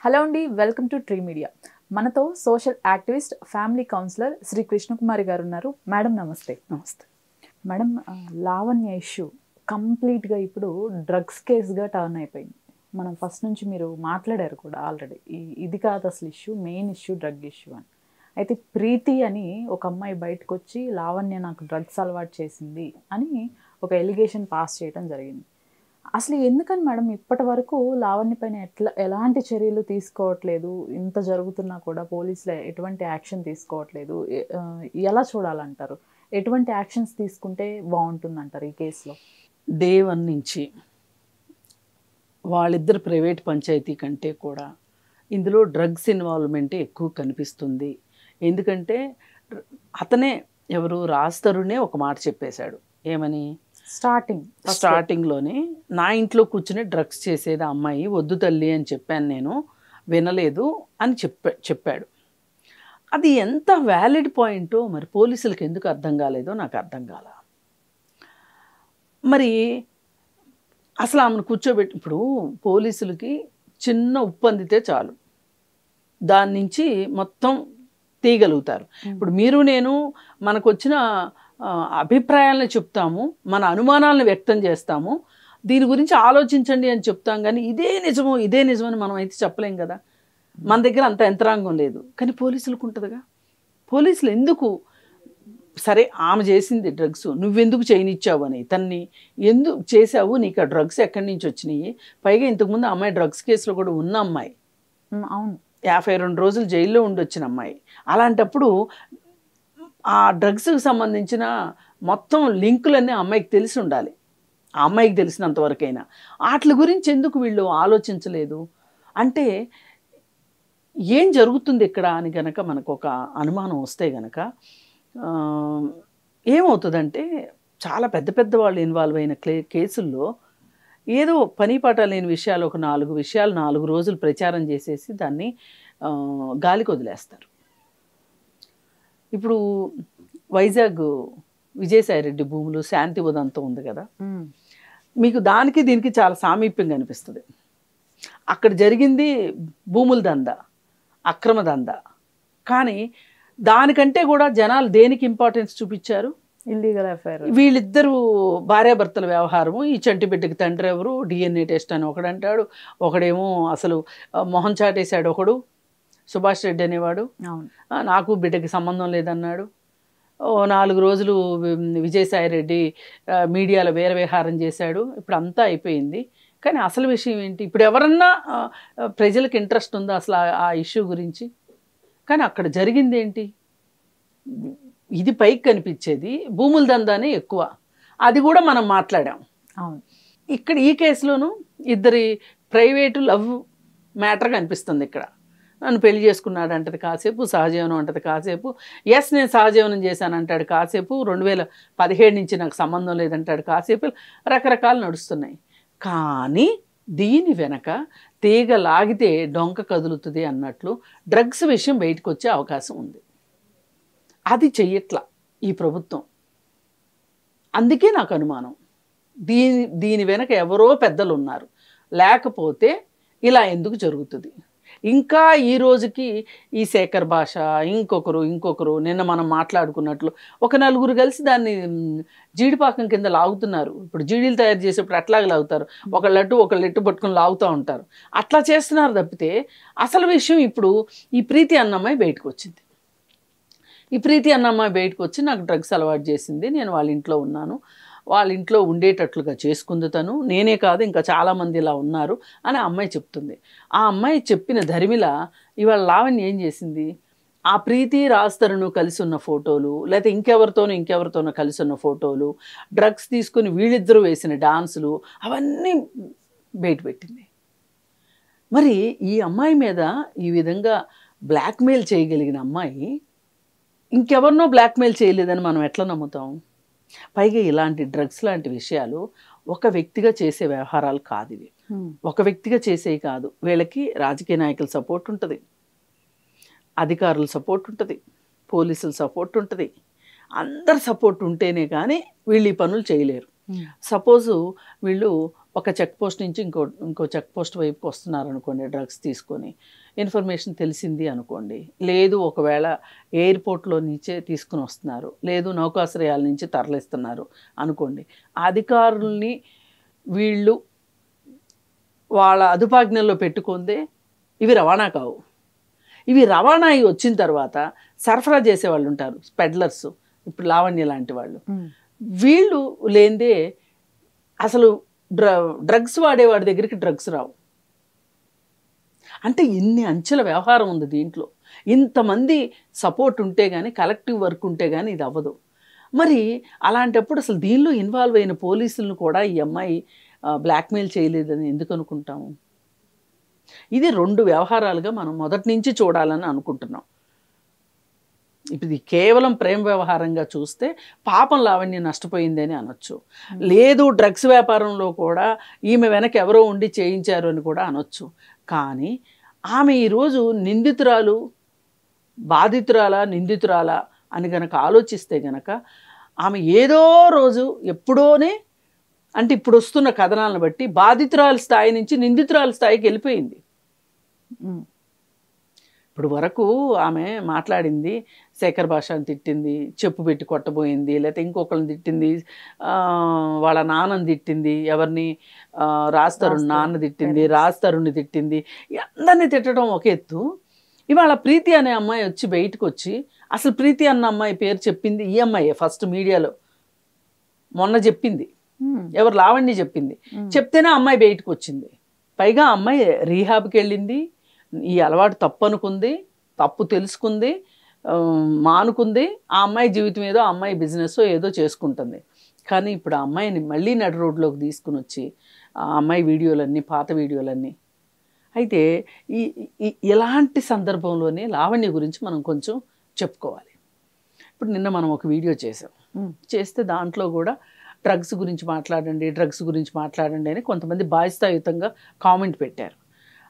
Hello అండి, welcome to tree media. మనతో social activist, family counsellor Shri Krishnakumari గారు ఉన్నారు. మేడం నమస్తే. నమస్తే మేడం, లావణ్య ఇష్యూ కంప్లీట్గా ఇప్పుడు డ్రగ్స్ కేసుగా టర్న్ అయిపోయింది. మనం ఫస్ట్ నుంచి మీరు మాట్లాడారు కూడా ఆల్రెడీ. ఇది కాదు అసలు issue, main issue drug issue అని. అయితే ప్రీతి అని ఒక అమ్మాయి బయటకు వచ్చి లావణ్య నాకు డ్రగ్స్ అలవాటు చేసింది అని ఒక ఎలిగేషన్ పాస్ చేయడం జరిగింది. అసలు ఎందుకని మేడం ఇప్పటి వరకు లావణ్య పైన ఎలాంటి చర్యలు తీసుకోవట్లేదు? ఇంత జరుగుతున్నా కూడా పోలీసులు ఎటువంటి యాక్షన్ తీసుకోవట్లేదు. ఎలా చూడాలంటారు? ఎటువంటి యాక్షన్స్ తీసుకుంటే బాగుంటుంది అంటారు ఈ కేసులో? డే 1 నుంచి వాళ్ళిద్దరు ప్రైవేట్ పంచాయతీ కంటే కూడా ఇందులో డ్రగ్స్ ఇన్వాల్వ్మెంటే ఎక్కువ కనిపిస్తుంది. ఎందుకంటే అతనే ఎవరు రాజ్ తరుణే ఒక మాట చెప్పేశాడు. ఏమని? స్టార్టింగ్లోనే నా ఇంట్లో కూర్చుని డ్రగ్స్ చేసేది అమ్మాయి, వద్దు తల్లి అని చెప్పాను, నేను వినలేదు అని చెప్పాడు. అది ఎంత వ్యాలిడ్ పాయింటో మరి పోలీసులకు ఎందుకు అర్థం కాలేదో నాకు అర్థం కాల. మరి అసలు ఆమెను కూర్చోబెట్టి, ఇప్పుడు పోలీసులకి చిన్న ఉప్పు అందితే చాలు, దాని నుంచి మొత్తం తీయగలుగుతారు. ఇప్పుడు మీరు నేను మనకు వచ్చిన అభిప్రాయాలను చెప్తాము, మన అనుమానాలను వ్యక్తం చేస్తాము, దీని గురించి ఆలోచించండి అని చెప్తాం. కానీ ఇదే నిజమని మనం అయితే చెప్పలేం కదా. మన దగ్గర అంత యంత్రాంగం లేదు. కానీ పోలీసులకు ఉంటుందిగా. పోలీసులు ఎందుకు, సరే ఆమె చేసింది డ్రగ్స్, నువ్వెందుకు చేయనిచ్చావు అని, తన్ని ఎందుకు చేసావు, నీకు ఆ డ్రగ్స్ ఎక్కడి నుంచి వచ్చినాయి? పైగా ఇంతకుముందు అమ్మాయి డ్రగ్స్ కేసులో కూడా ఉన్న అమ్మాయి, అవును, 52 రోజులు జైల్లో ఉండొచ్చిన అమ్మాయి. అలాంటప్పుడు ఆ డ్రగ్స్కి సంబంధించిన మొత్తం లింకులన్నీ అమ్మాయికి తెలిసి ఉండాలి. ఆ అమ్మాయికి తెలిసినంతవరకైనా వాటి గురించి ఎందుకు వీళ్ళు ఆలోచించలేదు? అంటే ఏం జరుగుతుంది ఇక్కడ అని గనక మనకు ఒక అనుమానం వస్తే గనక ఏమవుతుందంటే, చాలా పెద్ద వాళ్ళు ఇన్వాల్వ్ అయిన కేసుల్లో ఏదో పని పాట లేని విషయాలు, ఒక 4 విషయాలు 4 రోజులు ప్రచారం చేసేసి దాన్ని గాలికి వదిలేస్తారు. ఇప్పుడు వైజాగ్ విజయసాయిరెడ్డి భూములు శాంతి ఉదంతం ఉంది కదా, మీకు దానికి దీనికి చాలా సామీప్యంగా అనిపిస్తుంది. అక్కడ జరిగింది భూముల దందా, అక్రమ దందా. కానీ దానికంటే కూడా జనాలు దేనికి ఇంపార్టెన్స్ చూపించారు? Illegal affair. వీళ్ళిద్దరూ భార్యాభర్తల వ్యవహారము. ఈ చంటి బిడ్డకి తండ్రి ఎవరు, DNA టెస్ట్ అని ఒకడంటాడు, ఒకడేమో అసలు మొహం చాటేశాడు, ఒకడు సుభాష్ రెడ్డి అనేవాడు, నాకు బిడ్డకి సంబంధం లేదన్నాడు. 4 రోజులు విజయసాయిరెడ్డి మీడియాలో వీరవిహారం చేశాడు. ఇప్పుడు అంతా అయిపోయింది. కానీ అసలు విషయం ఏంటి? ఇప్పుడు ఎవరన్నా ప్రజలకు ఇంట్రెస్ట్ ఉందా అసలు ఆ ఇష్యూ గురించి? కానీ అక్కడ జరిగింది ఏంటి? ఇది పైకి కనిపించేది భూముల దందానే ఎక్కువ. అది కూడా మనం మాట్లాడాం. ఇక్కడ ఈ కేసులోనూ ఇద్దరి ప్రైవేటు లవ్ మ్యాటర్ కనిపిస్తుంది. ఇక్కడ నన్ను పెళ్లి చేసుకున్నాడు అంటది కాసేపు, సహజీవనం అంటది కాసేపు, ఎస్ నేను సహజీవనం చేశాను అంటాడు కాసేపు, 2017 నుంచి నాకు సంబంధం లేదంటాడు కాసేపు, రకరకాలు నడుస్తున్నాయి. కానీ దీని వెనక తీగ లాగితే డొంక కదులుతుంది అన్నట్లు డ్రగ్స్ విషయం బయటకు వచ్చే అవకాశం ఉంది. అది చెయ్యట్లా ఈ ప్రభుత్వం. అందుకే నాకు అనుమానం, దీని వెనక ఎవరో పెద్దలు ఉన్నారు, లేకపోతే ఇలా ఎందుకు జరుగుతుంది? ఇంకా ఈ రోజుకి ఈ శేఖర్ భాష, ఇంకొకరు నిన్న మనం మాట్లాడుకున్నట్లు ఒక 4 కలిసి దాన్ని జీడిపాకం కింద లాగుతున్నారు. ఇప్పుడు జీడీలు తయారు చేసేప్పుడు అట్లాగే లాగుతారు, ఒకళ్ళు ఎట్టు పట్టుకుని లాగుతూ ఉంటారు. అట్లా చేస్తున్నారు తప్పితే అసలు విషయం ఇప్పుడు ఈ ప్రీతి అన్నమ్మాయి బయటకు వచ్చింది. ఈ ప్రీతి అన్నమ్మాయి బయటకు వచ్చి నాకు డ్రగ్స్ అలవాటు చేసింది, నేను వాళ్ళ ఇంట్లో ఉన్నాను, వాళ్ళ ఇంట్లో ఉండేటట్లుగా చేసుకుంది తను, నేనే కాదు ఇంకా చాలామంది ఇలా ఉన్నారు అని ఆ అమ్మాయి చెప్తుంది. ఆ అమ్మాయి చెప్పిన ధరిమిల ఇవాళ లావణ్య ఏం చేసింది? ఆ ప్రీతి రాజ్ తరుణ్ కలిసి ఉన్న ఫోటోలు, లేకపోతే ఇంకెవరితోనో కలిసి ఉన్న ఫోటోలు, డ్రగ్స్ తీసుకుని వీళ్ళిద్దరూ వేసిన డాన్సులు, అవన్నీ బయటపెట్టింది. మరి ఈ అమ్మాయి మీద ఈ విధంగా బ్లాక్మెయిల్ చేయగలిగిన అమ్మాయి ఇంకెవరినో బ్లాక్మెయిల్ చేయలేదని మనం ఎట్లా నమ్ముతాం? పైగా ఇలాంటి డ్రగ్స్ లాంటి విషయాలు ఒక వ్యక్తిగా చేసే వ్యవహారాలు కాదు ఇవి. ఒక వ్యక్తిగా చేసేవి కాదు. వీళ్ళకి రాజకీయ నాయకుల సపోర్ట్ ఉంటుంది, అధికారుల సపోర్ట్ ఉంటుంది, పోలీసుల సపోర్ట్ ఉంటుంది. అందరి సపోర్ట్ ఉంటేనే కానీ వీళ్ళు ఈ పనులు చేయలేరు. సపోజు వీళ్ళు ఒక చెక్ పోస్ట్ నుంచి ఇంకో చెక్ పోస్ట్ వైపుకి వస్తున్నారు అనుకోండి డ్రగ్స్ తీసుకొని, ఇన్ఫర్మేషన్ తెలిసింది అనుకోండి, లేదు ఒకవేళ ఎయిర్పోర్ట్లో నుంచే తీసుకుని వస్తున్నారు, లేదు నౌకాశ్రయాల నుంచి తరలిస్తున్నారు అనుకోండి, అధికారుల్ని వీళ్ళు వాళ్ళ అదుపాజ్ఞల్లో పెట్టుకుందే ఇవి రవాణా కావు. ఇవి రవాణా అయి వచ్చిన తర్వాత సరఫరా చేసేవాళ్ళు ఉంటారు, పెడ్లర్స్, ఇప్పుడు లావణ్య లాంటి వాళ్ళు. వీళ్ళు లేనిదే అసలు డ్రగ్స్ వాడేవాడి దగ్గరికి డ్రగ్స్ రావు. అంటే ఇన్ని అంచెల వ్యవహారం ఉంది దీంట్లో. ఇంతమంది సపోర్ట్ ఉంటే కానీ, కలెక్టివ్ వర్క్ ఉంటే కానీ ఇది అవ్వదు. మరి అలాంటప్పుడు అసలు దీనిలో ఇన్వాల్వ్ అయిన పోలీసులను కూడా ఈ అమ్మాయి బ్లాక్మెయిల్ చేయలేదని ఎందుకు అనుకుంటాము? ఇది 2 వ్యవహారాలుగా మనం మొదటి నుంచి చూడాలని అనుకుంటున్నాం. ఇప్పుడు ఇది కేవలం ప్రేమ వ్యవహారంగా చూస్తే పాపం లావణ్య నష్టపోయింది అని అనొచ్చు, లేదు డ్రగ్స్ వ్యాపారంలో కూడా ఈమె వెనక ఎవరో ఉండి చేయించారు అని కూడా అనొచ్చు. కానీ ఆమె ఈరోజు నిందితురాలు, బాధితురాలా, నిందితురాలా అని గనక ఆలోచిస్తే గనక ఆమె ఏదో రోజు ఎప్పుడోనే, అంటే ఇప్పుడు వస్తున్న కథనాలను బట్టి బాధితురాల స్థాయి నుంచి నిందితురాల స్థాయికి వెళ్ళిపోయింది. ఇప్పుడు వరకు ఆమె మాట్లాడింది శేఖర్ భాషను తిట్టింది, చెప్పు పెట్టి కొట్టబోయింది, లేకపోతే ఇంకొకరిని తిట్టింది, వాళ్ళ నాన్నని తిట్టింది, ఎవరిని రాజ్ నాన్న తిట్టింది, రాజ్ తరుణ్ని తిట్టింది, అందరినీ తిట్టడం ఒక ఎత్తు. ఇవాళ ప్రీతి అనే అమ్మాయి వచ్చి బయటకు వచ్చి, అసలు ప్రీతి అన్న అమ్మాయి పేరు చెప్పింది ఈ అమ్మాయి ఫస్ట్ మీడియాలో మొన్న చెప్పింది, ఎవరు లావణ్య చెప్పింది, చెప్తేనే అమ్మాయి బయటకు వచ్చింది. పైగా అమ్మాయి రీహాబ్కి వెళ్ళింది, ఈ అలవాటు తప్పు అనుకుంది, తప్పు తెలుసుకుంది, మానుకుంది. ఆ అమ్మాయి జీవితం ఏదో, ఆ అమ్మాయి బిజినెస్ ఏదో చేసుకుంటుంది. కానీ ఇప్పుడు ఆ అమ్మాయిని మళ్ళీ నడి రోడ్లోకి తీసుకుని వచ్చి ఆ అమ్మాయి వీడియోలన్నీ, పాత వీడియోలన్నీ. అయితే ఇలాంటి సందర్భంలోనే లావణ్య గురించి మనం కొంచెం చెప్పుకోవాలి. ఇప్పుడు నిన్న మనం ఒక వీడియో చేస్తే దాంట్లో కూడా డ్రగ్స్ గురించి మాట్లాడండి అని కొంతమంది బాధ్యతాయుతంగా కామెంట్ పెట్టారు.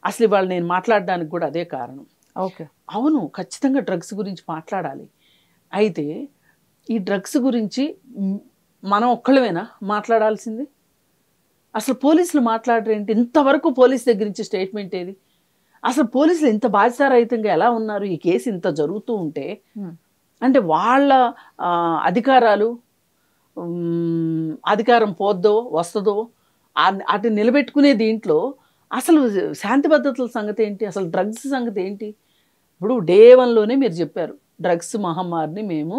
అసలు ఇవాళ నేను మాట్లాడడానికి కూడా అదే కారణం. ఓకే, అవును, ఖచ్చితంగా డ్రగ్స్ గురించి మాట్లాడాలి. అయితే ఈ డ్రగ్స్ గురించి మనం ఒక్కళ్ళమేనా మాట్లాడాల్సింది? అసలు పోలీసులు మాట్లాడరేంటి? ఇంతవరకు పోలీసు దగ్గర నుంచి స్టేట్మెంట్ ఏది? అసలు పోలీసులు ఇంత బాధ్యతారహితంగా ఎలా ఉన్నారు? ఈ కేసు ఇంత జరుగుతూ ఉంటే అంటే వాళ్ళ అధికారం పోద్దో వస్తుందో అటు నిలబెట్టుకునే దీంట్లో అసలు శాంతి భద్రతల సంగతి ఏంటి? అసలు డ్రగ్స్ సంగతి ఏంటి? ఇప్పుడు డే 1లోనే మీరు చెప్పారు, డ్రగ్స్ మహమ్మారిని మేము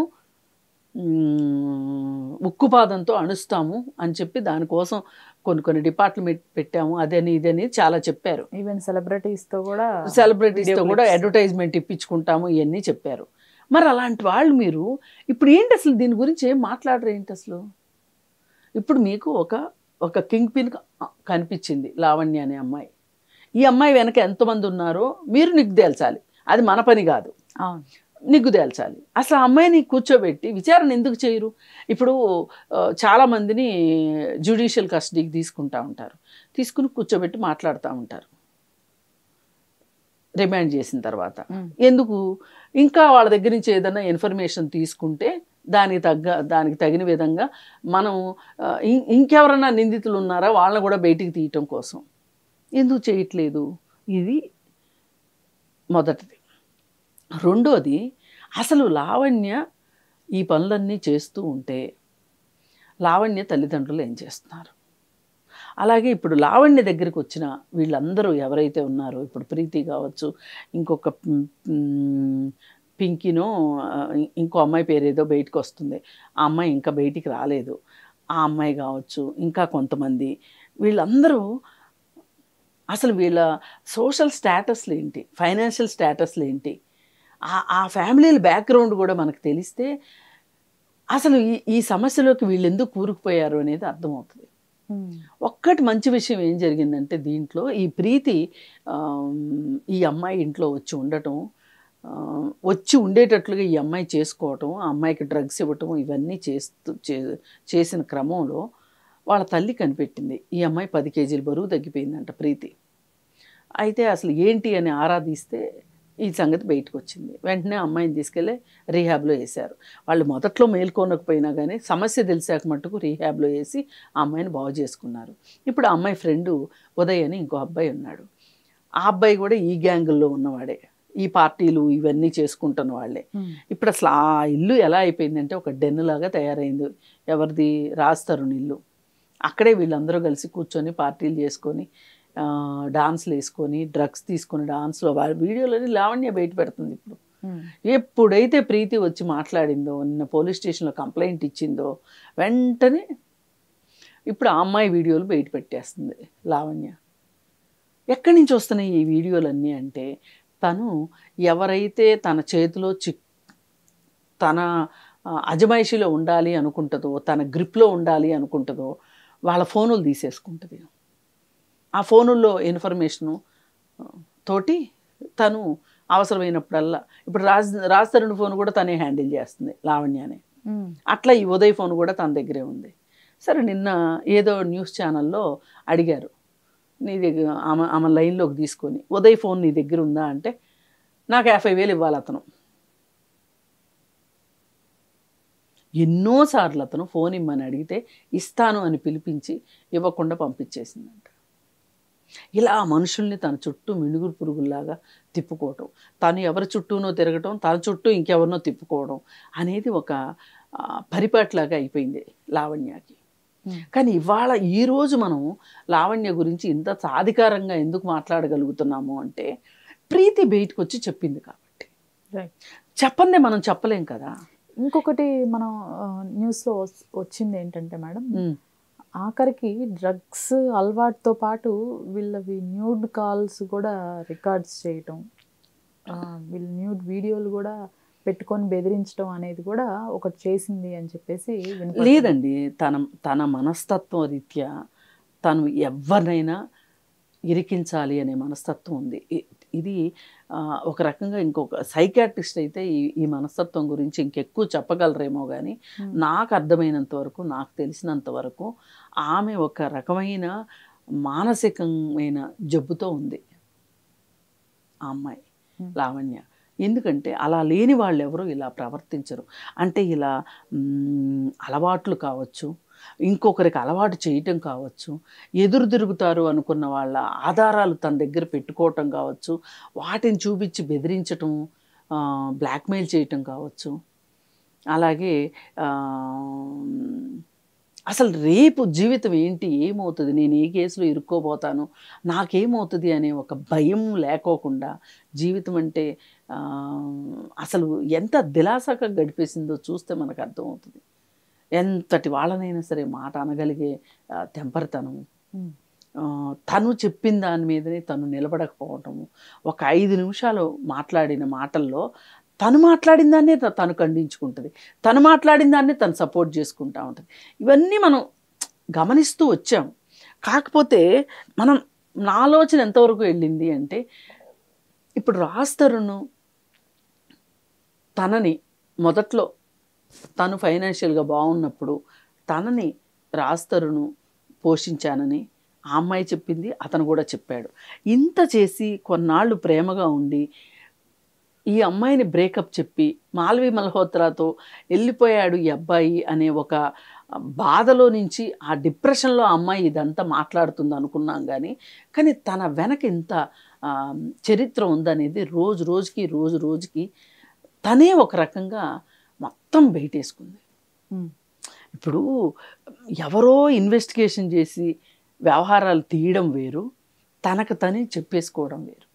ఉక్కుపాదంతో అణుస్తాము అని చెప్పి దానికోసం కొన్ని డిపార్ట్మెంట్ పెట్టాము, అదని ఇదని చాలా చెప్పారు. ఈవెన్ సెలబ్రిటీస్తో కూడా అడ్వర్టైజ్మెంట్ ఇప్పించుకుంటాము, ఇవన్నీ చెప్పారు. మరి అలాంటి వాళ్ళు మీరు ఇప్పుడు ఏంటి అసలు దీని గురించి ఏం మాట్లాడరు ఏంటి అసలు? ఇప్పుడు మీకు ఒక కింగ్ పిన్ కనిపించింది, లావణ్య అనే అమ్మాయి. ఈ అమ్మాయి వెనక ఎంతమంది ఉన్నారో మీరు నిగ్గు తేల్చాలి, అది మన పని కాదు. నిగ్గు తేల్చాలి. అసలు ఆ అమ్మాయిని కూర్చోబెట్టి విచారణ ఎందుకు చేయరు? ఇప్పుడు చాలామందిని జ్యుడిషియల్ కస్టడీకి తీసుకుంటూ ఉంటారు, తీసుకుని కూర్చోబెట్టి మాట్లాడుతూ ఉంటారు రిమాండ్ చేసిన తర్వాత. ఎందుకు? ఇంకా వాళ్ళ దగ్గర నుంచి ఏదైనా ఇన్ఫర్మేషన్ తీసుకుంటే దానికి తగిన విధంగా మనం ఇంకెవరన్నా నిందితులు ఉన్నారా వాళ్ళని కూడా బయటికి తీయటం కోసం. ఎందుకు చేయట్లేదు? ఇది మొదటిది. రెండోది, అసలు లావణ్య ఈ పనులన్నీ చేస్తూ ఉంటే లావణ్య తల్లిదండ్రులు ఏం చేస్తున్నారు? అలాగే ఇప్పుడు లావణ్య దగ్గరికి వచ్చిన వీళ్ళందరూ ఎవరైతే ఉన్నారో, ఇప్పుడు ప్రీతి కావచ్చు, ఇంకొక పింకీనో ఇంకో అమ్మాయి పేరు ఏదో బయటకు వస్తుంది, ఆ అమ్మాయి ఇంకా బయటికి రాలేదు, ఆ అమ్మాయి కావచ్చు, ఇంకా కొంతమంది, వీళ్ళందరూ అసలు వీళ్ళ సోషల్ స్టేటస్లు ఏంటి, ఫైనాన్షియల్ స్టేటస్లు ఏంటి, ఆ ఫ్యామిలీల బ్యాక్గ్రౌండ్ కూడా మనకు తెలిస్తే అసలు ఈ సమస్యలోకి వీళ్ళు ఎందుకు కూరుకుపోయారు అనేది అర్థమవుతుంది. ఒక్కటి మంచి విషయం ఏం జరిగిందంటే, దీంట్లో ఈ ప్రీతి ఈ అమ్మాయి ఇంట్లో వచ్చి ఉండేటట్లుగా ఈ అమ్మాయి చేసుకోవటం, ఆ అమ్మాయికి డ్రగ్స్ ఇవ్వటం, ఇవన్నీ చేసిన క్రమంలో వాళ్ళ తల్లి కనిపెట్టింది, ఈ అమ్మాయి 10 కేజీలు బరువు తగ్గిపోయిందంట ప్రీతి. అయితే అసలు ఏంటి అని ఆరాధిస్తే ఈ సంగతి బయటకు వచ్చింది. వెంటనే అమ్మాయిని తీసుకెళ్ళి రీహాబ్లో వేశారు. వాళ్ళు మొదట్లో మేల్కొనకపోయినా కానీ సమస్య తెలిసాక మట్టుకు రీహాబ్లో వేసి ఆ అమ్మాయిని బాగు చేసుకున్నారు. ఇప్పుడు ఆ అమ్మాయి ఫ్రెండు ఉదయ్ అని ఇంకో అబ్బాయి ఉన్నాడు. ఆ అబ్బాయి కూడా ఈ గ్యాంగుల్లో ఉన్నవాడే, ఈ పార్టీలు ఇవన్నీ చేసుకుంటున్న వాళ్ళే. ఇప్పుడు అసలు ఆ ఇల్లు ఎలా అయిపోయిందంటే ఒక డెన్ లాగా తయారైంది. ఎవరిది? రాజ్ తరుణ్ ఇల్లు. అక్కడే వీళ్ళందరూ కలిసి కూర్చొని పార్టీలు చేసుకొని డాన్స్లు వేసుకొని డ్రగ్స్ తీసుకుని డాన్స్లో వాళ్ళ వీడియోలని లావణ్య బయట పెడుతుంది. ఇప్పుడు ఎప్పుడైతే ప్రీతి వచ్చి మాట్లాడిందో, నిన్న పోలీస్ స్టేషన్లో కంప్లైంట్ ఇచ్చిందో వెంటనే ఇప్పుడు ఆ అమ్మాయి వీడియోలు బయట పెట్టేస్తుంది లావణ్య. ఎక్కడి నుంచి వస్తున్నాయి ఈ వీడియోలన్నీ అంటే, తను ఎవరైతే తన చేతిలో తన అజమాయిషీలో ఉండాలి అనుకుంటుందో, తన గ్రిప్లో ఉండాలి అనుకుంటుందో వాళ్ళ ఫోనులు తీసేసుకుంటుంది. ఆ ఫోనుల్లో ఇన్ఫర్మేషను తోటి తను అవసరమైనప్పుడల్లా, ఇప్పుడు రాజ్ తరుణ్ ఫోన్ కూడా తనే హ్యాండిల్ చేస్తుంది లావణ్యనే. అట్లా ఈ ఉదయ్ ఫోన్ కూడా తన దగ్గరే ఉంది. సరే నిన్న ఏదో న్యూస్ ఛానల్లో అడిగారు, నీ దగ్గర ఆమె లైన్లోకి తీసుకొని, ఉదయ్ ఫోన్ నీ దగ్గర ఉందా అంటే, నాకు 50,000 ఇవ్వాలి అతను. ఎన్నోసార్లు అతను ఫోన్ ఇమ్మని అడిగితే ఇస్తాను అని పిలిపించి ఇవ్వకుండా పంపించేసిందంట. ఇలా మనుషుల్ని తన చుట్టూ మిణుగురు పురుగుల్లాగా తిప్పుకోవటం, తను ఎవరి చుట్టూనో తిరగటం, తన చుట్టూ ఇంకెవరినో తిప్పుకోవడం అనేది ఒక పరిపాటిలాగా అయిపోయింది లావణ్యకి. కానీ ఇవాళ ఈరోజు మనం లావణ్య గురించి ఇంత సాధికారంగా ఎందుకు మాట్లాడగలుగుతున్నాము అంటే, ప్రీతి బయటకు వచ్చి చెప్పింది కాబట్టి. చెప్పందే మనం చెప్పలేం కదా. ఇంకొకటి మనం న్యూస్లో వచ్చింది ఏంటంటే మేడం, ఆఖరికి డ్రగ్స్ అలవాటుతో పాటు వీళ్ళవి న్యూడ్ కాల్స్ కూడా రికార్డ్స్ చేయటం, వీళ్ళ న్యూడ్ వీడియోలు కూడా పెట్టుకొని బెదిరించడం అనేది కూడా ఒకటి చేసింది అని చెప్పేసి. లేదండి, తన మనస్తత్వం రీత్యా తను ఎవరినైనా ఇరికించాలి అనే మనస్తత్వం ఉంది. ఇది ఒక రకంగా ఇంకొక సైకాట్రిస్ట్ అయితే ఈ మనస్తత్వం గురించి ఇంకెక్కువ చెప్పగలరేమో కానీ, నాకు అర్థమైనంత వరకు, నాకు తెలిసినంత వరకు ఆమె ఒక రకమైన మానసికమైన జబ్బుతో ఉంది ఆ అమ్మాయి లావణ్య. ఎందుకంటే అలా లేని వాళ్ళు ఎవరు ఇలా ప్రవర్తించరు. అంటే ఇలా అలవాట్లు కావచ్చు, ఇంకొకరికి అలవాటు చేయటం కావచ్చు, ఎదురు తిరుగుతారు అనుకున్న వాళ్ళ ఆధారాలు తన దగ్గర పెట్టుకోవటం కావచ్చు, వాటిని చూపించి బెదిరించటం, బ్లాక్మెయిల్ చేయటం కావచ్చు. అలాగే అసలు రేపు జీవితం ఏంటి, ఏమవుతుంది, నేను ఏ కేసులో ఇరుక్కోబోతాను, నాకేమవుతుంది అనే ఒక భయం లేకోకుండా జీవితం అంటే అసలు ఎంత దిలాసగా గడిపేసిందో చూస్తే మనకు అర్థమవుతుంది. ఎంతటి వాళ్ళనైనా సరే మాట అనగలిగే తెంపరితనము, తను చెప్పిన దాని మీదనే తను నిలబడకపోవటము, ఒక 5 నిమిషాలు మాట్లాడిన మాటల్లో తను మాట్లాడిన దాన్నే తను ఖండించుకుంటుంది, తను మాట్లాడిన దాన్నే తను సపోర్ట్ చేసుకుంటూ ఉంటుంది. ఇవన్నీ మనం గమనిస్తూ వచ్చాం. కాకపోతే నా ఆలోచన ఎంతవరకు వెళ్ళింది అంటే, ఇప్పుడు రాజ్ తరుణ్ తనని మొదట్లో తను ఫైనాన్షియల్గా బాగున్నప్పుడు తనని రాజ్ తరుణ్ పోషించానని ఆ అమ్మాయి చెప్పింది, అతను కూడా చెప్పాడు. ఇంత చేసి కొన్నాళ్ళు ప్రేమగా ఉండి ఈ అమ్మాయిని బ్రేకప్ చెప్పి మాల్వి మల్హోత్రాతో వెళ్ళిపోయాడు ఈ అబ్బాయి అనే ఒక బాధలో నుంచి, ఆ డిప్రెషన్లో ఆ అమ్మాయి ఇదంతా మాట్లాడుతుంది అనుకున్నాం. కానీ తన వెనక ఇంత చరిత్ర ఉందనేది రోజు రోజుకి తనే ఒక రకంగా మొత్తం బయటేసుకుంది. ఇప్పుడు ఎవరో ఇన్వెస్టిగేషన్ చేసి వ్యవహారాలు తీయడం వేరు, తనకు తనే చెప్పేసుకోవడం వేరు.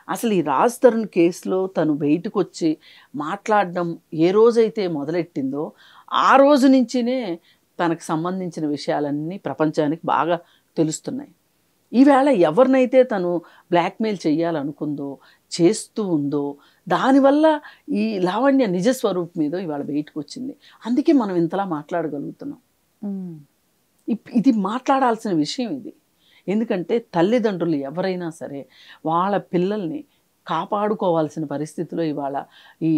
అసలు ఈ రాజ్ తరుణ్ కేసులో తను బయటకు వచ్చి మాట్లాడడం ఏ రోజైతే మొదలెట్టిందో ఆ రోజు నుంచినే తనకు సంబంధించిన విషయాలన్నీ ప్రపంచానికి బాగా తెలుస్తున్నాయి. ఈవేళ ఎవరినైతే తను బ్లాక్మెయిల్ చేయాలనుకుందో, చేస్తూ ఉందో, దానివల్ల ఈ లావణ్య నిజస్వరూపం మీద ఇవాళ బయటకు వచ్చింది. అందుకే మనం ఇంతలా మాట్లాడగలుగుతున్నాం. ఇది మాట్లాడాల్సిన విషయం ఇది. ఎందుకంటే తల్లిదండ్రులు ఎవరైనా సరే వాళ్ళ పిల్లల్ని కాపాడుకోవాల్సిన పరిస్థితిలో ఇవాళ ఈ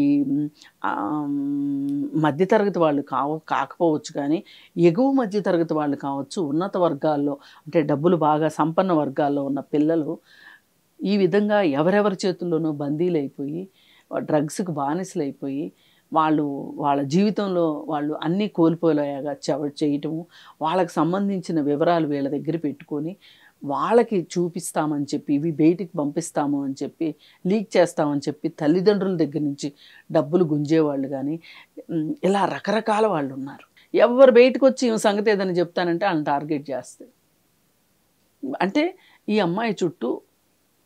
మధ్యతరగతి వాళ్ళు కాకపోవచ్చు, కానీ ఎగువ మధ్యతరగతి వాళ్ళు కావచ్చు, ఉన్నత వర్గాల్లో అంటే డబ్బులు బాగా సంపన్న వర్గాల్లో ఉన్న పిల్లలు ఈ విధంగా ఎవరెవరి చేతుల్లోనో బందీలు అయిపోయి డ్రగ్స్కి బానిసలు అయిపోయి వాళ్ళ జీవితంలో వాళ్ళు అన్నీ కోల్పోలేగా చేయటము, వాళ్ళకి సంబంధించిన వివరాలు వీళ్ళ దగ్గర పెట్టుకొని వాళ్ళకి చూపిస్తామని చెప్పి ఇవి బయటికి పంపిస్తాము అని చెప్పి లీక్ చేస్తామని చెప్పి తల్లిదండ్రుల దగ్గర నుంచి డబ్బులు గుంజేవాళ్ళు కానీ ఇలా రకరకాల వాళ్ళు ఉన్నారు. ఎవరు బయటకు వచ్చి ఈ సంగతి ఏదని చెప్తానంటే వాళ్ళని టార్గెట్ చేస్తే, అంటే ఈ అమ్మాయి చుట్టూ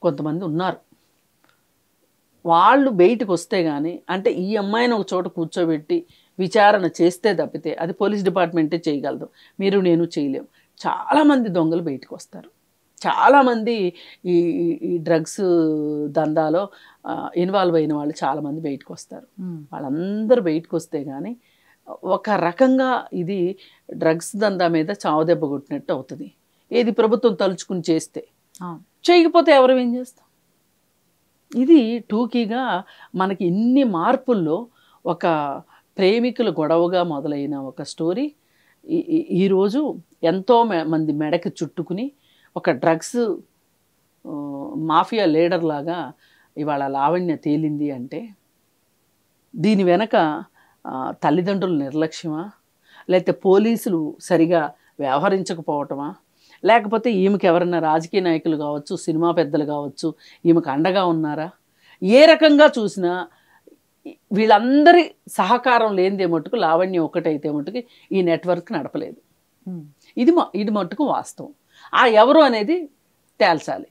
కొంతమంది ఉన్నారు. వాళ్ళు బయటకు వస్తే కానీ, అంటే ఈ అమ్మాయిని ఒక చోట కూర్చోబెట్టి విచారణ చేస్తే తప్పితే అది పోలీస్ డిపార్ట్మెంటే చేయగలదు, మీరు నేను చేయలేము. చాలామంది దొంగలు బయటకు వస్తారు, చాలామంది ఈ డ్రగ్స్ దందాలో ఇన్వాల్వ్ అయిన వాళ్ళు చాలామంది బయటకు వస్తారు. వాళ్ళందరూ బయటకు వస్తే కానీ ఒక రకంగా ఇది డ్రగ్స్ దందా మీద చావుదెబ్బ కొట్టినట్టు అవుతుంది. ఏది ప్రభుత్వం తలుచుకుని చేస్తే, చేయకపోతే ఎవరు ఏం చేస్తాం? ఇది టూకీగా మనకి ఇన్ని మార్పుల్లో ఒక ప్రేమికుల గొడవగా మొదలైన ఒక స్టోరీ ఈరోజు ఎంతో మంది మెడకి చుట్టుకుని ఒక డ్రగ్స్ మాఫియా లీడర్ లాగా ఇవాళ లావణ్య తేలింది అంటే దీని వెనక తల్లిదండ్రుల నిర్లక్ష్యమా, లేకపోతే పోలీసులు సరిగా వ్యవహరించకపోవటమా, లేకపోతే ఈమెకి ఎవరైనా రాజకీయ నాయకులు కావచ్చు, సినిమా పెద్దలు కావచ్చు ఈమెకు అండగా ఉన్నారా? ఏ రకంగా చూసినా వీళ్ళందరి సహకారం లేనిదే మట్టుకు లావణ్య ఒకటైతే మట్టుకు ఈ నెట్వర్క్ నడపలేదు. ఇది మట్టుకు వాస్తవం. ఆ ఎవరు అనేది తేల్చాలి.